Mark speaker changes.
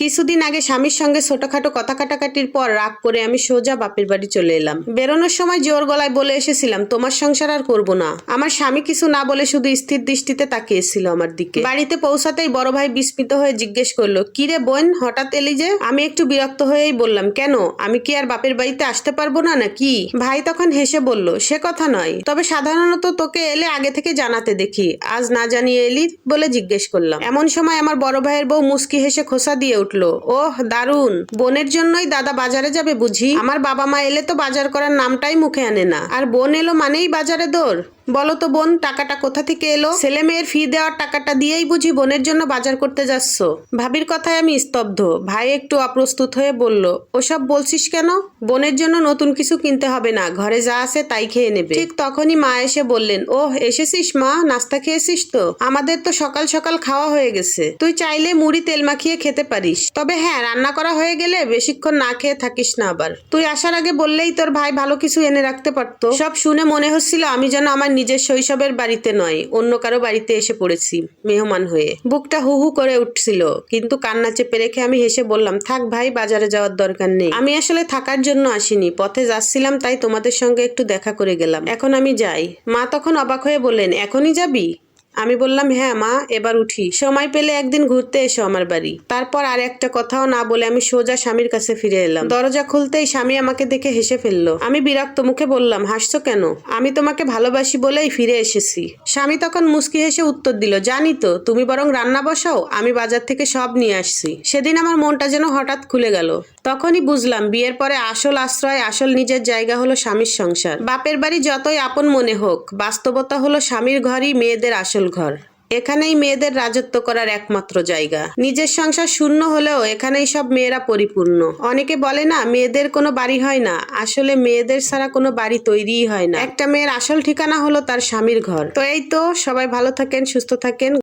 Speaker 1: কিছুদিন আগে স্বামীর সঙ্গে ছোটখাটো কথা কাটাকাটির পর রাগ করে আমি সোজা বাপের বাড়ি চলে এলাম। বেরোনোর সময় জোর গলায় বলে এসেছিলাম তোমার সংসার আর করবো না। আমার স্বামী কিছু না বলে শুধু স্থির দৃষ্টিতে তাকিয়েছিল আমার দিকে। বাড়িতে পৌঁছাতেই বড় ভাই বিস্মিত হয়ে জিজ্ঞেস করলো, কিরে বোন হঠাৎ এলি যে? আমি একটু বিরক্ত হয়েই বললাম, কেন আমি কি আর বাপের বাড়িতে আসতে পারবো না নাকি? ভাই তখন হেসে বলল, সে কথা নয়, তবে সাধারণত তোকে এলে আগে থেকে জানাতে দেখি, আজ না জানিয়ে এলি বলে জিজ্ঞেস করলাম। এমন সময় আমার বড় ভাইয়ের বউ মুস্কি হেসে খোসা দিয়ে উঠলো, ওহ দারুণ, বোনের জন্যই দাদা বাজারে যাবে বুঝি? আমার বাবা মা এলে তো বাজার করার নামটাই মুখে আনে না, আর বোন এলো মানেই বাজারে দৌড়। বলো তো বোন, টাকাটা কোথা থেকে এলো? ছেলে মেয়ের ফি দেওয়ার টাকাটা দিয়েই বুঝি বোনের জন্য বাজার করতে যাচ্ছ? ভাবির কথায় আমি স্তব্ধ। ভাই একটু অপ্রস্তুত হয়ে বলল, ওসব বলছিস কেন? বোনের জন্য নতুন কিছু কিনতে হবে না, ঘরে যা আছে তাই খেয়ে নেবে। ঠিক তখনই মা এসে বললেন, ওহ এসেছিস মা, নাস্তা খেয়েছিস তো? আমাদের তো সকাল সকাল খাওয়া হয়ে গেছে, তুই চাইলে মুড়ি তেল মাখিয়ে খেতে পারিস, তবে হ্যাঁ রান্না করা হয়ে গেলে বেশিক্ষণ না খেয়ে থাকিস না আবার। তুই আসার আগে বললেই তোর ভাই ভালো কিছু এনে রাখতে পারতো। সব শুনে মনে হচ্ছিল আমি যেন আমার নিজের শৈশবের বাড়িতে নয়, অন্য কারো বাড়িতে এসে পড়েছি মেহমান হয়ে। বুকটা হু হু করে উঠছিল, কিন্তু কান্না চেপে রেখে আমি হেসে বললাম, থাক ভাই, বাজারে যাওয়ার দরকার নেই। আমি আসলে থাকার জন্য আসিনি, পথে যাচ্ছিলাম তাই তোমাদের সঙ্গে একটু দেখা করে গেলাম, এখন আমি যাই। মা তখন অবাক হয়ে বললেন, এখনই যাবি? আমি বললাম, হ্যাঁ মা, এবার উঠি, সময় পেলে একদিন ঘুরতে এসো আমার বাড়ি। তারপর আর একটা কথাও না বলে আমি সোজা স্বামীর কাছে ফিরে এলাম। দরজা খুলতেই স্বামী আমাকে দেখে হেসে ফেললো। আমি বিরক্ত মুখে বললাম, হাসছো কেন? আমি তোমাকে ভালোবাসি বলেই ফিরে এসেছি। স্বামী তখন মুস্কি হেসে উত্তর দিল, জানি তো, তুমি বরং রান্না বসাও, আমি বাজার থেকে সব নিয়ে আসছি। সেদিন আমার মনটা যেন হঠাৎ খুলে গেল। তখনই বুঝলাম বিয়ের পরে আসল আশ্রয়, আসল নিজের জায়গা হলো স্বামীর সংসার। বাপের বাড়ি যতই আপন মনে হোক, বাস্তবতা হলো স্বামীর ঘরই মেয়েদের আসল ঘর। এখানেই মেয়েদের রাজত্ব করার একমাত্র জায়গা। নিজের সংসার শূন্য হলেও এখানেই সব মেয়েরা পরিপূর্ণ। অনেকে বলে না মেয়েদের কোনো বাড়ি হয় না, আসলে মেয়েদের ছাড়া কোনো বাড়ি তৈরিই হয় না। একটা মেয়ের আসল ঠিকানা হলো তার স্বামীর ঘর। তো এই তো, সবাই ভালো থাকেন, সুস্থ থাকেন।